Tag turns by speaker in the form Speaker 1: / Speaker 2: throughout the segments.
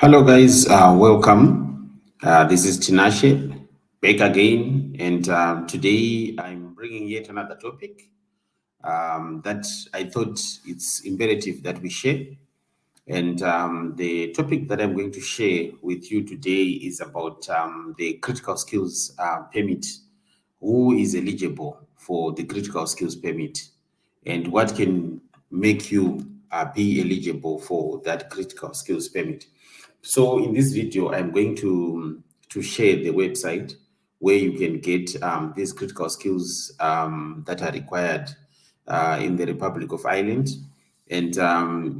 Speaker 1: Hello, guys. Welcome. This is Tinashe back again, and today I'm bringing yet another topic that I thought it's imperative that we share. And the topic that I'm going to share with you today is about the critical skills permit. Who is eligible for the critical skills permit, and what can make you be eligible for that critical skills permit? So in this video, I'm going to share the website where you can get these critical skills that are required in the Republic of Ireland. And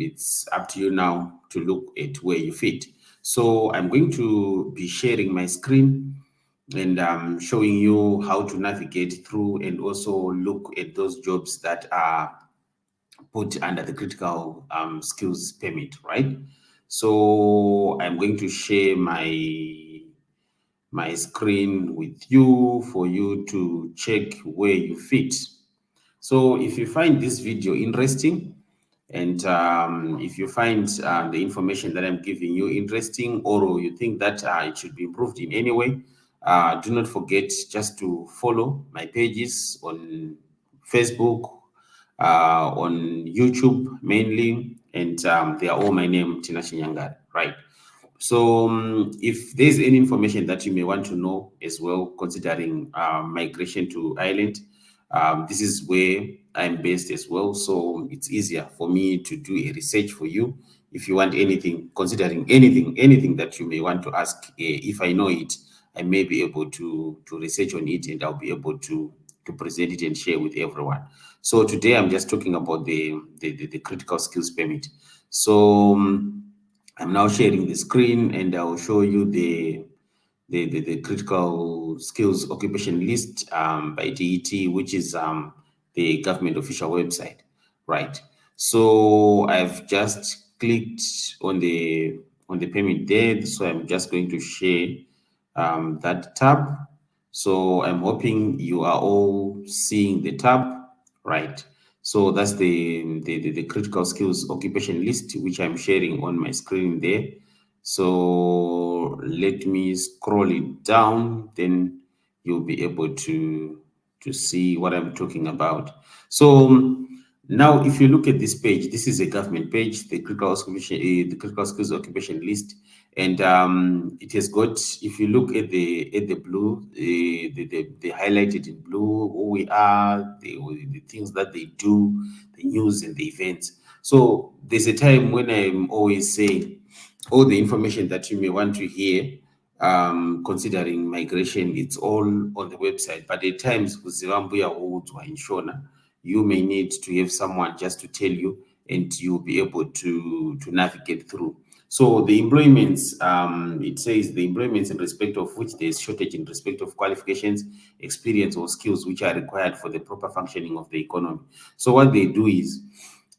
Speaker 1: it's up to you now to look at where you fit. So I'm going to be sharing my screen and showing you how to navigate through and also look at those jobs that are put under the critical skills permit, right? So I'm going to share my screen with you for you to check where you fit. So if you find this video interesting, and if you find the information that I'm giving you interesting, or you think that it should be improved in any way, do not forget just to follow my pages on Facebook, on YouTube mainly, and they are all my name, Tina Shinyangari, right? So if there's any information that you may want to know as well, considering migration to Ireland, this is where I'm based as well. So it's easier for me to do a research for you. If you want anything, considering anything that you may want to ask, if I know it, I may be able to research on it, and I'll be able to present it and share with everyone. So today I'm just talking about the critical skills permit. So I'm now sharing the screen, and I will show you the critical skills occupation list by DET, which is the government official website, right? So I've just clicked on the payment there, so I'm just going to share that tab. So I'm hoping you are all seeing the tab, right? So that's the critical skills occupation list, which I'm sharing on my screen there. So let me scroll it down, then you'll be able to see what I'm talking about. So now, if you look at this page, this is a government page, the critical skills occupation list, and it has got. If you look at the blue, the highlighted in blue, who we are, the things that they do, the news and the events. So there's a time when I'm always saying all the information that you may want to hear, considering migration, it's all on the website. But at times, you may need to have someone just to tell you, and you'll be able to navigate through. So the employments, it says the employments in respect of which there is shortage in respect of qualifications, experience, or skills which are required for the proper functioning of the economy. So what they do is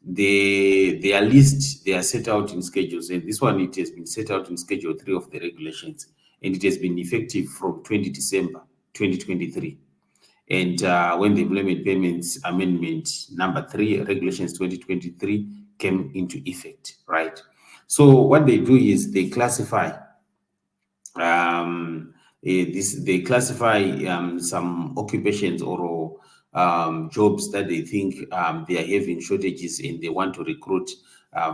Speaker 1: they are list, they are set out in schedules, and this one, it has been set out in schedule 3 of the regulations, and it has been effective from 20 December 2023. And when the employment payments amendment number 3 regulations 2023 came into effect, right? So what they do is they classify some occupations or jobs that they think they are having shortages and they want to recruit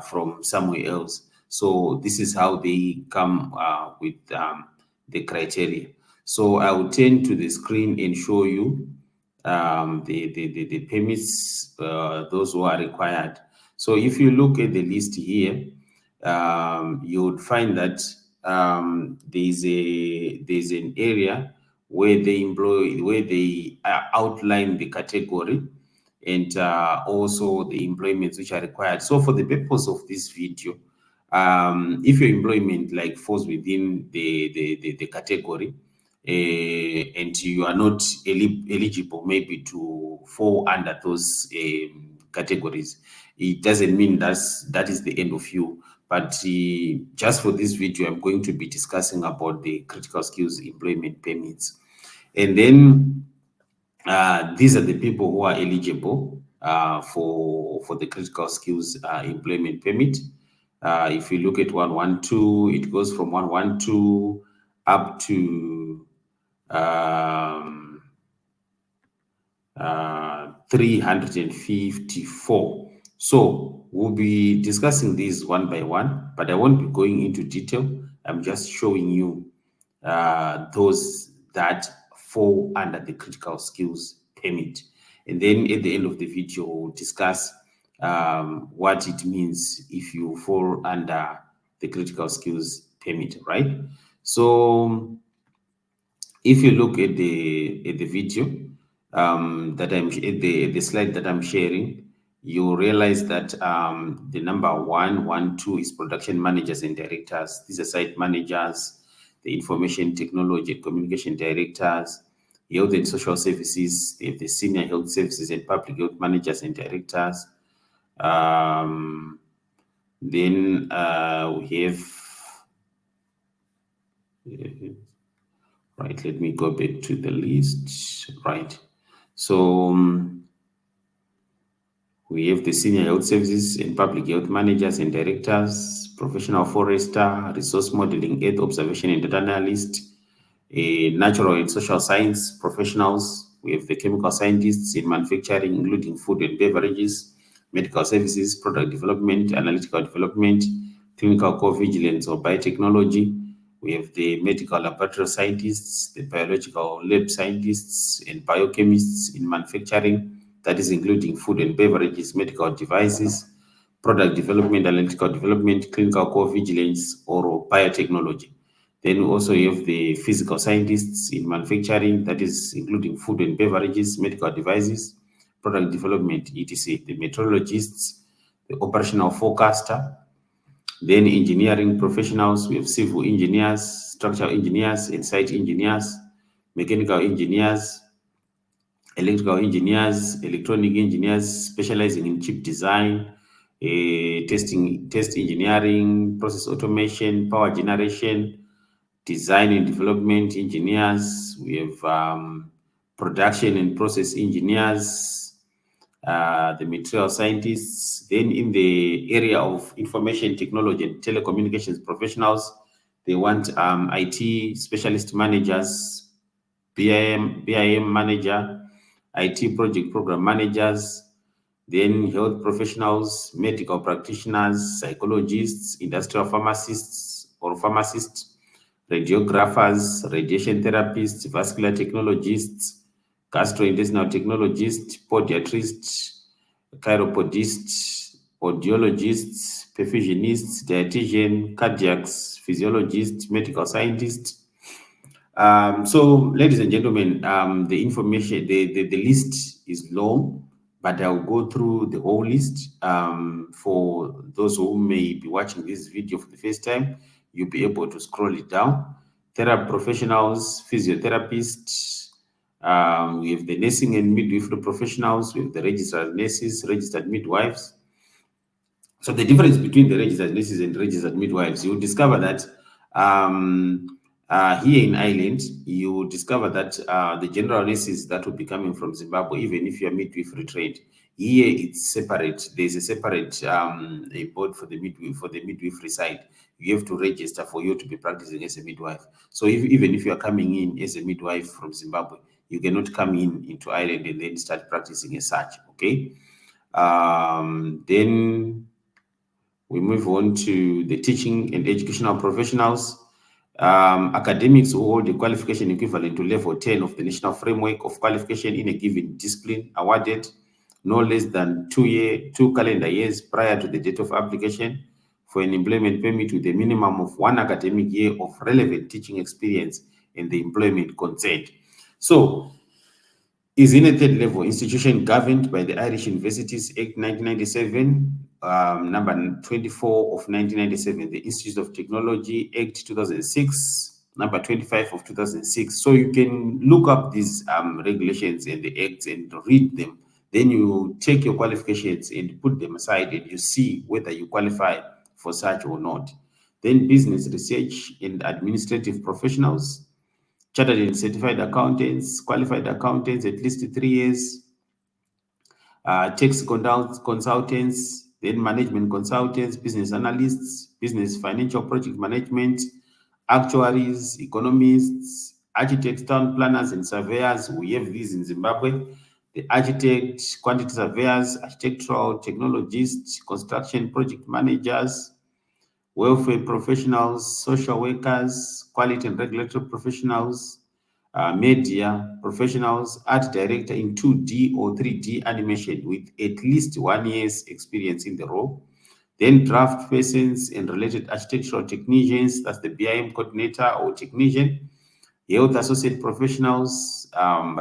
Speaker 1: from somewhere else. So this is how they come with the criteria. So I will turn to the screen and show you the permits, those who are required. So if you look at the list here, you would find that there's an area where they outline the category and also the employments which are required. So for the purpose of this video, if your employment like falls within the category, and you are not eligible maybe to fall under those categories, it doesn't mean that is the end of you. But just for this video, I'm going to be discussing about the critical skills employment permits. And then these are the people who are eligible for the critical skills employment permit. If you look at 112, it goes from 112 up to 354. So we'll be discussing these one by one, but I won't be going into detail. I'm just showing you those that fall under the critical skills permit. And then at the end of the video, we'll discuss what it means if you fall under the critical skills permit, right? So if you look at the video that I'm at the slide that I'm sharing, you realize that the number 112 is production managers and directors. These are site managers, the information technology and communication directors, health and social services. They have the senior health services and public health managers and directors. Then we have right, let me go back to the list. Right. So we have the senior health services and public health managers and directors, professional forester, resource modeling, earth observation and data analyst, natural and social science professionals. We have the chemical scientists in manufacturing, including food and beverages, medical services, product development, analytical development, clinical co-vigilance or biotechnology. We have the medical laboratory scientists, the biological lab scientists, and biochemists in manufacturing. That is including food and beverages, medical devices, product development, analytical development, clinical co-vigilance, or biotechnology. Then we also have the physical scientists in manufacturing, that is including food and beverages, medical devices, product development, etc. The meteorologists, the operational forecaster. Then engineering professionals, we have civil engineers, structural engineers, and site engineers, mechanical engineers, electrical engineers, electronic engineers specializing in chip design, test engineering, process automation, power generation, design and development engineers. We have production and process engineers, the material scientists. Then in the area of information technology and telecommunications professionals, they want IT specialist managers, BIM manager, IT project program managers, then health professionals, medical practitioners, psychologists, industrial pharmacists or pharmacists, radiographers, radiation therapists, vascular technologists, gastrointestinal technologists, podiatrists, chiropodists, audiologists, perfusionists, dietitian, cardiacs, physiologists, medical scientists. So, ladies and gentlemen, the information, the list is long, but I'll go through the whole list. For those who may be watching this video for the first time, you'll be able to scroll it down. Therapy professionals, physiotherapists, we have the nursing and midwifery professionals, we have the registered nurses, registered midwives. So the difference between the registered nurses and registered midwives, you will discover that here in Ireland, you will discover that the general nurses that will be coming from Zimbabwe, even if you're midwifery trained, here it's separate. There's a separate a board for the midwifery side. You have to register for you to be practicing as a midwife. So even if you are coming in as a midwife from Zimbabwe, you cannot come into Ireland and then start practicing as such. Okay. Then we move on to the teaching and educational professionals. Academics who hold a qualification equivalent to level 10 of the national framework of qualification in a given discipline awarded no less than 2 calendar years prior to the date of application for an employment permit with a minimum of 1 academic year of relevant teaching experience and the employment consent. So, is in a third level institution governed by the Irish Universities Act 1997, number 24 of 1997, the Institute of Technology Act 2006, number 25 of 2006. So you can look up these regulations and the acts and read them. Then you take your qualifications and put them aside and you see whether you qualify for such or not. Then business, research, and administrative professionals, chartered and certified accountants, qualified accountants, at least 3 years, tax consultants, then management consultants, business analysts, business financial project management, actuaries, economists, architects, town planners, and surveyors. We have these in Zimbabwe. The architect, quantity surveyors, architectural technologists, construction project managers, welfare professionals, social workers, quality and regulatory professionals, media professionals, art director in 2D or 3D animation with at least 1 year's experience in the role. Then draft persons and related architectural technicians, that's the BIM coordinator or technician, health associate professionals,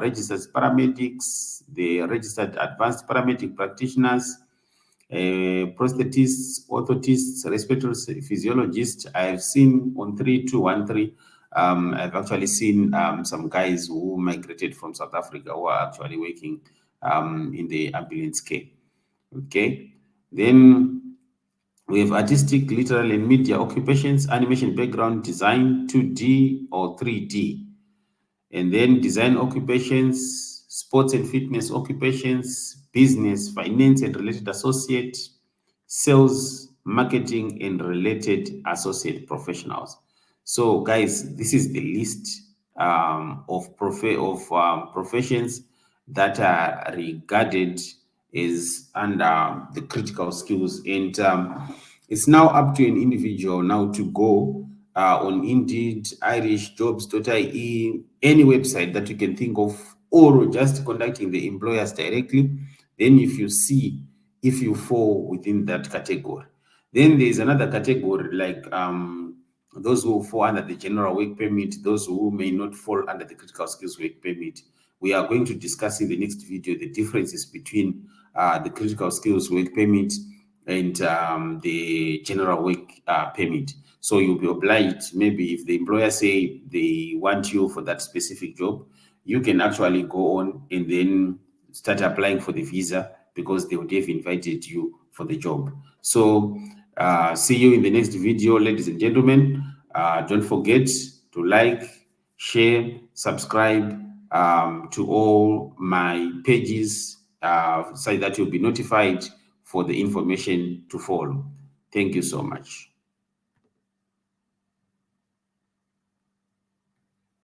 Speaker 1: registered paramedics, the registered advanced paramedic practitioners, prosthetists, orthotists, respiratory physiologists. I've seen on 3213, I've actually seen some guys who migrated from South Africa who are actually working in the ambulance care. Okay. Then we have artistic, literal, and media occupations, animation background design, 2D or 3D. And then design occupations, sports and fitness occupations, business, finance and related associate, sales, marketing and related associate professionals. So guys, this is the list of professions that are regarded is under the critical skills, and it's now up to an individual now to go on Indeed, Irish Jobs.ie, any website that you can think of, or just contacting the employers directly. Then if you see if you fall within that category, then there's another category like those who fall under the general work permit, those who may not fall under the critical skills work permit. We are going to discuss in the next video the differences between the critical skills work permit and the general work permit. So you'll be obliged, maybe if the employer say they want you for that specific job, you can actually go on and then start applying for the visa because they would have invited you for the job. So see you in the next video, ladies and gentlemen. Don't forget to like, share, subscribe to all my pages so that you'll be notified for the information to follow. Thank you so much.